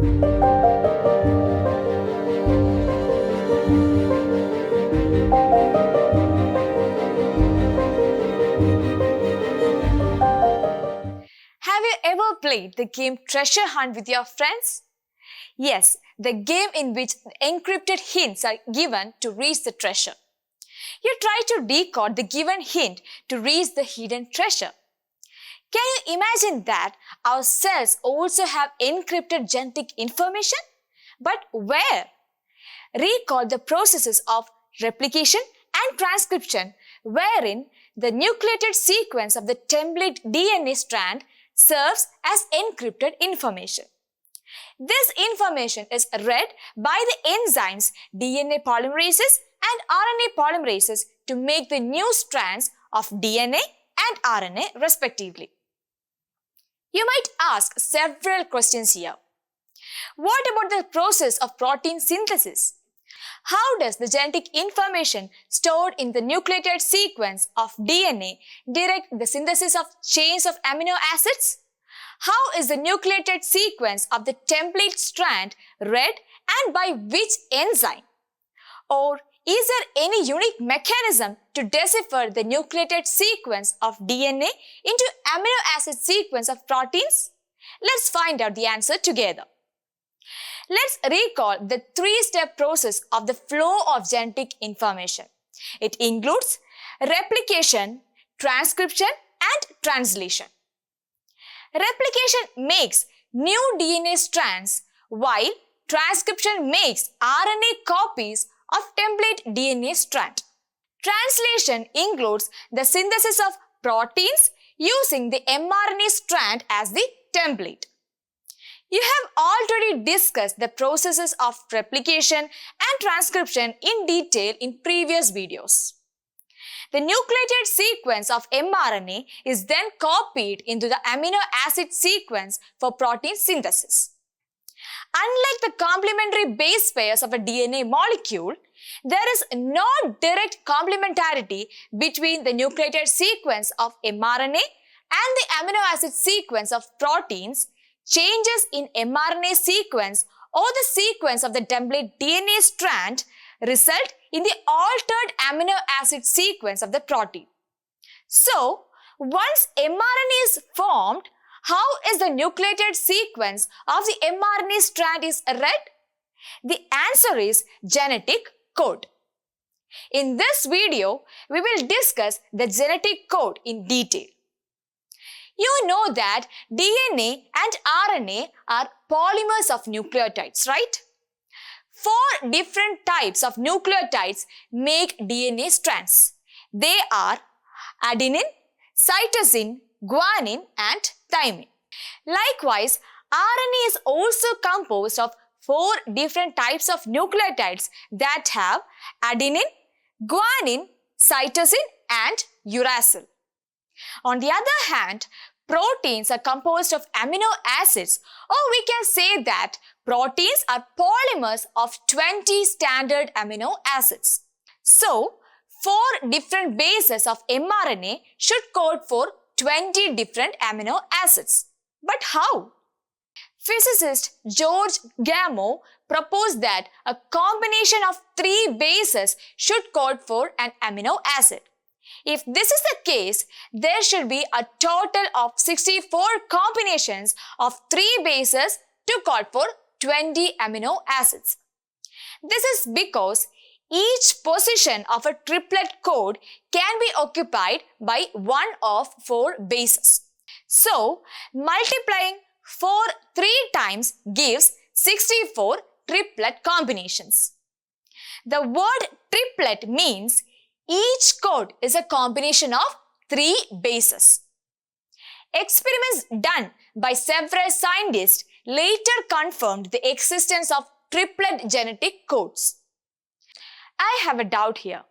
Have you ever played the game Treasure Hunt with your friends? Yes, the game in which encrypted hints are given to reach the treasure. You try to decode the given hint to reach the hidden treasure. Can you imagine that our cells also have encrypted genetic information? But where? Recall the processes of replication and transcription, wherein the nucleated sequence of the template DNA strand serves as encrypted information. This information is read by the enzymes DNA polymerases and RNA polymerases to make the new strands of DNA and RNA respectively. You might ask several questions here. What about the process of protein synthesis? How does the genetic information stored in the nucleated sequence of DNA direct the synthesis of chains of amino acids? How is the nucleated sequence of the template strand read and by which enzyme? Or is there any unique mechanism to decipher the nucleated sequence of DNA into amino acid sequence of proteins? Let's find out the answer together. Let's recall the three-step process of the flow of genetic information. It includes replication, transcription, and translation. Replication makes new DNA strands, while transcription makes RNA copies of template DNA strand. Translation includes the synthesis of proteins using the mRNA strand as the template. You have already discussed the processes of replication and transcription in detail in previous videos. The nucleated sequence of mRNA is then copied into the amino acid sequence for protein synthesis. Unlike the complementary base pairs of a DNA molecule, there is no direct complementarity between the nucleated sequence of mRNA and the amino acid sequence of proteins. Changes in mRNA sequence or the sequence of the template DNA strand result in the altered amino acid sequence of the protein. So, once mRNA is formed, how is the nucleated sequence of the mRNA strand is read? The answer is genetic code. In this video, we will discuss the genetic code in detail. You know that DNA and RNA are polymers of nucleotides, right? 4 different types of nucleotides make DNA strands. They are adenine, cytosine, guanine, and thymine. Likewise, RNA is also composed of 4 different types of nucleotides that have adenine, guanine, cytosine, and uracil. On the other hand, proteins are composed of amino acids, or we can say that proteins are polymers of 20 standard amino acids. So, 4 different bases of mRNA should code for 20 different amino acids. But how? Physicist George Gamow proposed that a combination of 3 bases should code for an amino acid. If this is the case, there should be a total of 64 combinations of 3 bases to code for 20 amino acids. This is because each position of a triplet code can be occupied by one of 4 bases. So, multiplying 4 3 times gives 64 triplet combinations. The word triplet means each code is a combination of 3 bases. Experiments done by several scientists later confirmed the existence of triplet genetic codes. I have a doubt here.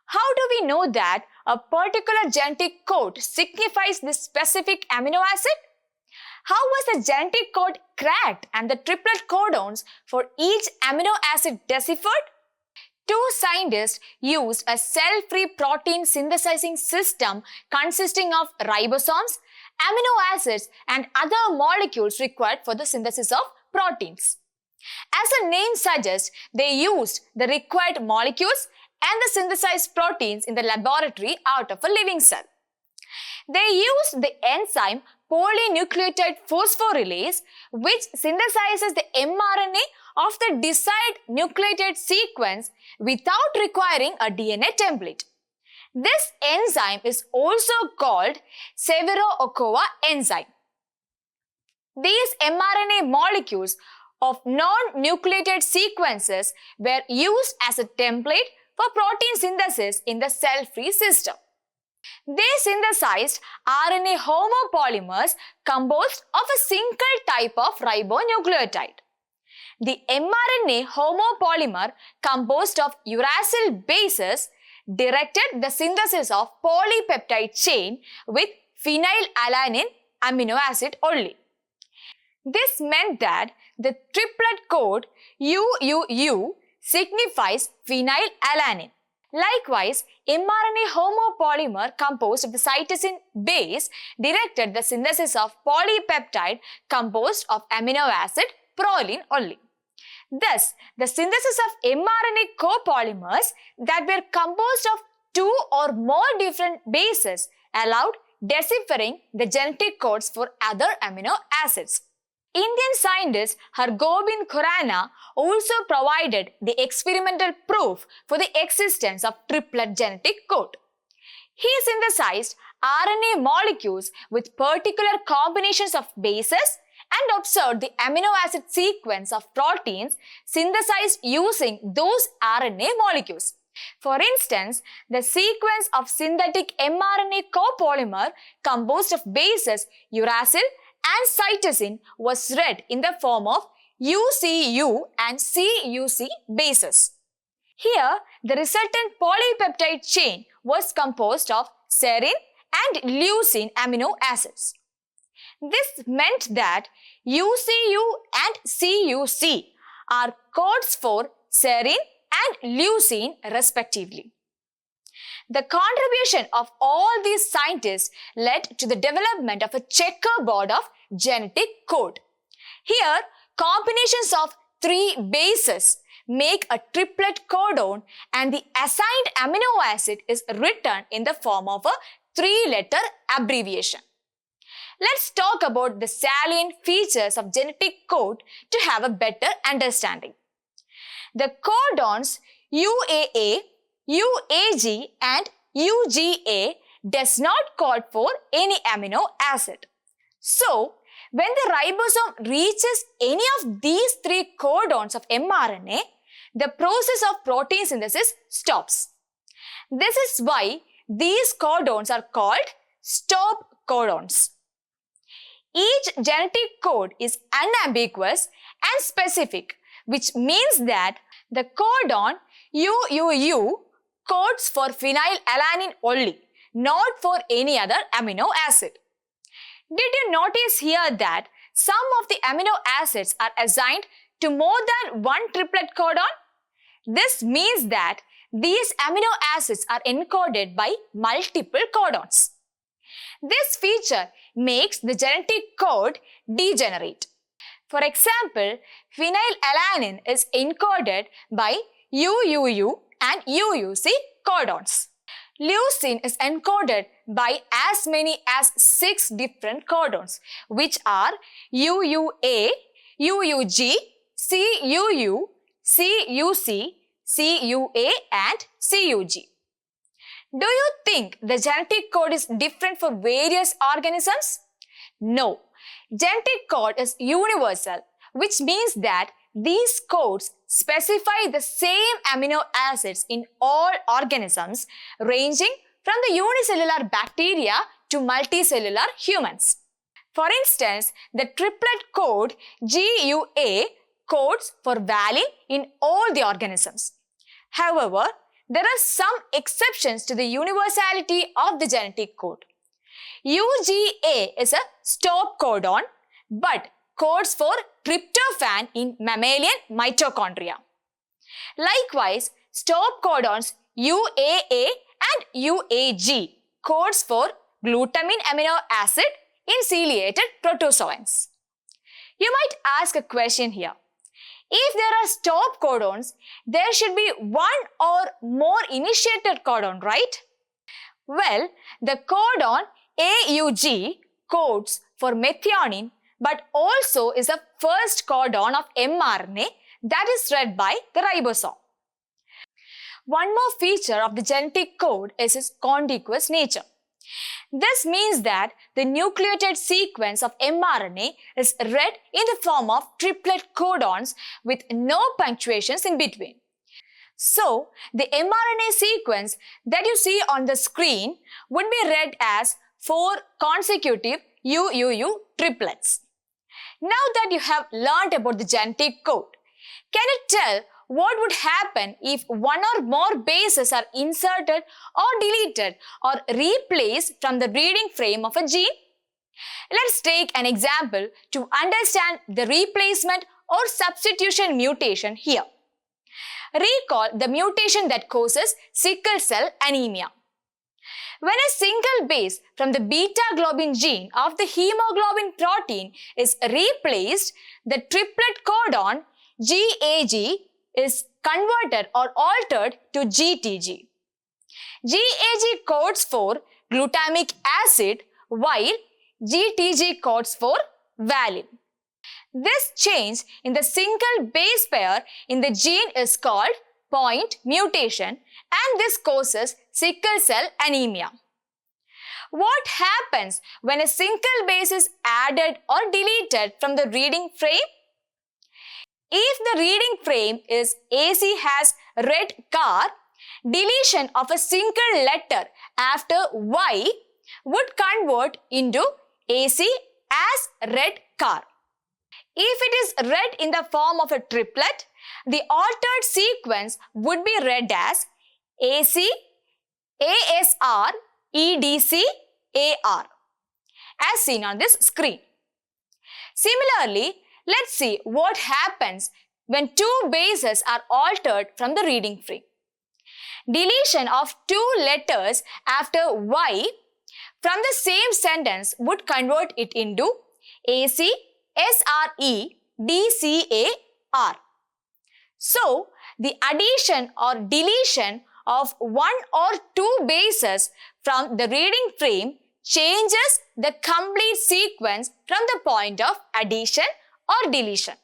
How do we know that a particular genetic code signifies this specific amino acid? How was the genetic code cracked and the triplet codons for each amino acid deciphered? 2 scientists used a cell-free protein synthesizing system consisting of ribosomes, amino acids, and other molecules required for the synthesis of proteins. As the name suggests, they used the required molecules and the synthesized proteins in the laboratory out of a living cell. They used the enzyme polynucleotide phosphorylase, which synthesizes the mRNA of the desired nucleotide sequence without requiring a DNA template. This enzyme is also called Severo-Ochoa enzyme. These mRNA molecules of non-nucleated sequences were used as a template for protein synthesis in the cell-free system. They synthesized RNA homopolymers composed of a single type of ribonucleotide. The mRNA homopolymer composed of uracil bases directed the synthesis of polypeptide chain with phenylalanine amino acid only. This meant that the triplet code UUU signifies phenylalanine. Likewise, mRNA homopolymer composed of the cytosine base directed the synthesis of polypeptide composed of amino acid proline only. Thus, the synthesis of mRNA copolymers that were composed of two or more different bases allowed deciphering the genetic codes for other amino acids. Indian scientist Hargobind Khurana also provided the experimental proof for the existence of triplet genetic code. He synthesized RNA molecules with particular combinations of bases and observed the amino acid sequence of proteins synthesized using those RNA molecules. For instance, the sequence of synthetic mRNA copolymer composed of bases uracil and cytosine was read in the form of UCU and CUC bases. Here, the resultant polypeptide chain was composed of serine and leucine amino acids. This meant that UCU and CUC are codes for serine and leucine respectively. The contribution of all these scientists led to the development of a checkerboard of genetic code. Here, combinations of three bases make a triplet codon and the assigned amino acid is written in the form of a three-letter abbreviation. Let's talk about the salient features of genetic code to have a better understanding. The codons UAA, UAG and UGA does not code for any amino acid. So, when the ribosome reaches any of these three codons of mRNA, the process of protein synthesis stops. This is why these codons are called stop codons. Each genetic code is unambiguous and specific, which means that the codon UUU codes for phenylalanine only, not for any other amino acid. Did you notice here that some of the amino acids are assigned to more than one triplet codon? This means that these amino acids are encoded by multiple codons. This feature makes the genetic code degenerate. For example, phenylalanine is encoded by UUU and UUC codons. Leucine is encoded by as many as 6 different codons, which are UUA, UUG, CUU, CUC, CUA and CUG. Do you think the genetic code is different for various organisms? No. Genetic code is universal, which means that these codes specify the same amino acids in all organisms, ranging from the unicellular bacteria to multicellular humans. For instance, the triplet code GUA codes for valine in all the organisms. However, there are some exceptions to the universality of the genetic code. UGA is a stop codon, but codes for tryptophan in mammalian mitochondria. Likewise, stop codons UAA and UAG codes for glutamine amino acid in ciliated protozoans. You might ask a question here. If there are stop codons, there should be one or more initiator codon, right? Well, the codon AUG codes for methionine, but also is the first codon of mRNA that is read by the ribosome. One more feature of the genetic code is its contiguous nature. This means that the nucleotide sequence of mRNA is read in the form of triplet codons with no punctuations in between. So, the mRNA sequence that you see on the screen would be read as 4 consecutive UUU triplets. Now that you have learned about the genetic code, can you tell what would happen if one or more bases are inserted or deleted or replaced from the reading frame of a gene? Let's take an example to understand the replacement or substitution mutation here. Recall the mutation that causes sickle cell anemia. When a single base from the beta globin gene of the hemoglobin protein is replaced, the triplet codon GAG is converted or altered to GTG. GAG codes for glutamic acid while GTG codes for valine. This change in the single base pair in the gene is called point mutation, and this causes sickle cell anemia. What happens when a single base is added or deleted from the reading frame? If the reading frame is AC has red car, deletion of a single letter after Y would convert into AC as red car. If it is read in the form of a triplet, the altered sequence would be read as AC, ASR, EDC, AR, as seen on this screen. Similarly, let's see what happens when 2 bases are altered from the reading frame. Deletion of 2 letters after Y from the same sentence would convert it into AC, SRE, DCAR. So, the addition or deletion of 1 or 2 bases from the reading frame changes the complete sequence from the point of addition or deletion.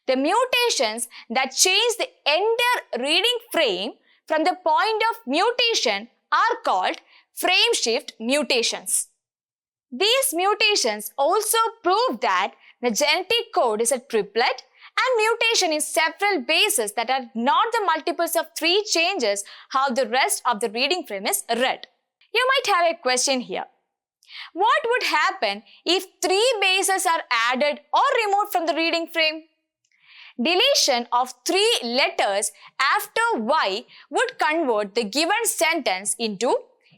The mutations that change the entire reading frame from the point of mutation are called frame shift mutations. These mutations also prove that the genetic code is a triplet and mutation in several bases that are not the multiples of 3 changes how the rest of the reading frame is read. You might have a question here. What would happen if 3 bases are added or removed from the reading frame? Deletion of 3 letters after Y would convert the given sentence into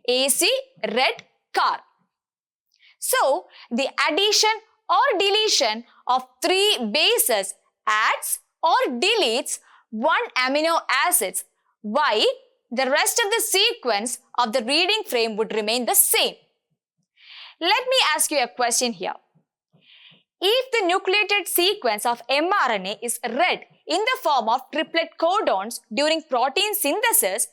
AC red car. So, the addition or deletion of 3 bases adds or deletes 1 amino acids, while the rest of the sequence of the reading frame would remain the same. Let me ask you a question here. If the nucleotide sequence of mRNA is read in the form of triplet codons during protein synthesis,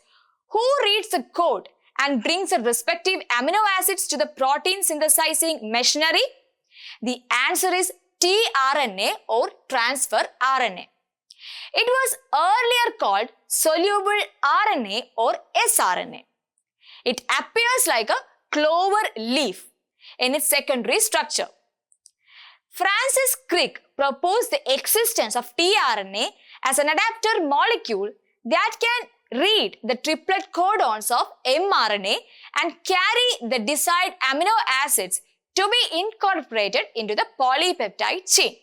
who reads the code and brings the respective amino acids to the protein synthesizing machinery? The answer is tRNA or transfer RNA. It was earlier called soluble RNA or sRNA. It appears like a clover leaf in its secondary structure. Francis Crick proposed the existence of tRNA as an adapter molecule that can read the triplet codons of mRNA and carry the desired amino acids to be incorporated into the polypeptide chain.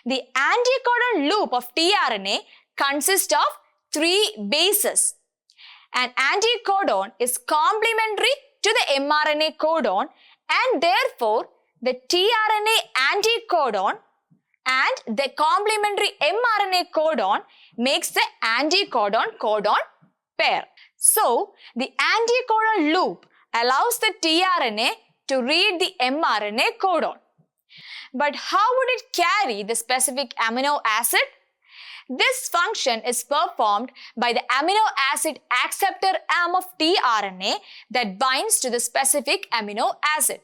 The anticodon loop of tRNA consists of 3 bases. An anticodon is complementary to the mRNA codon, and therefore the tRNA anticodon and the complementary mRNA codon makes the anticodon-codon pair. So, the anticodon loop allows the tRNA to read the mRNA codon. But how would it carry the specific amino acid? This function is performed by the amino acid acceptor arm of tRNA that binds to the specific amino acid.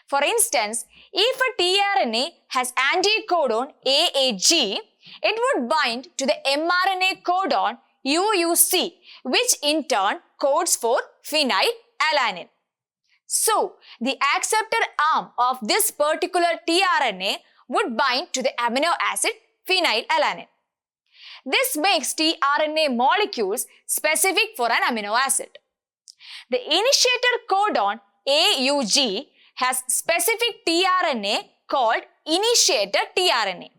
For instance, if a tRNA has anticodon AAG, it would bind to the mRNA codon UUC, which in turn codes for phenylalanine. So, the acceptor arm of this particular tRNA would bind to the amino acid phenylalanine. This makes tRNA molecules specific for an amino acid. The initiator codon AUG has specific tRNA called initiator tRNA,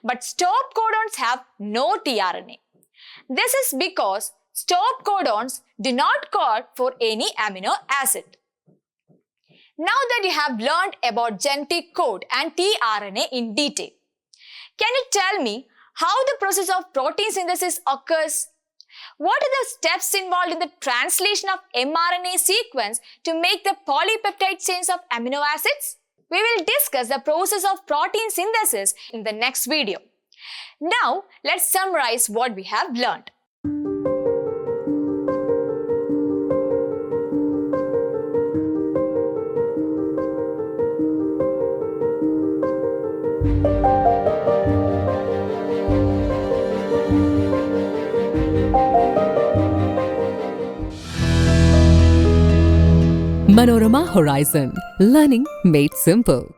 but stop codons have no tRNA. This is because stop codons do not code for any amino acid. Now that you have learned about genetic code and tRNA in detail, can you tell me how the process of protein synthesis occurs? What are the steps involved in the translation of mRNA sequence to make the polypeptide chains of amino acids? We will discuss the process of protein synthesis in the next video. Now, let's summarize what we have learned. Manorama Horizon. Learning made simple.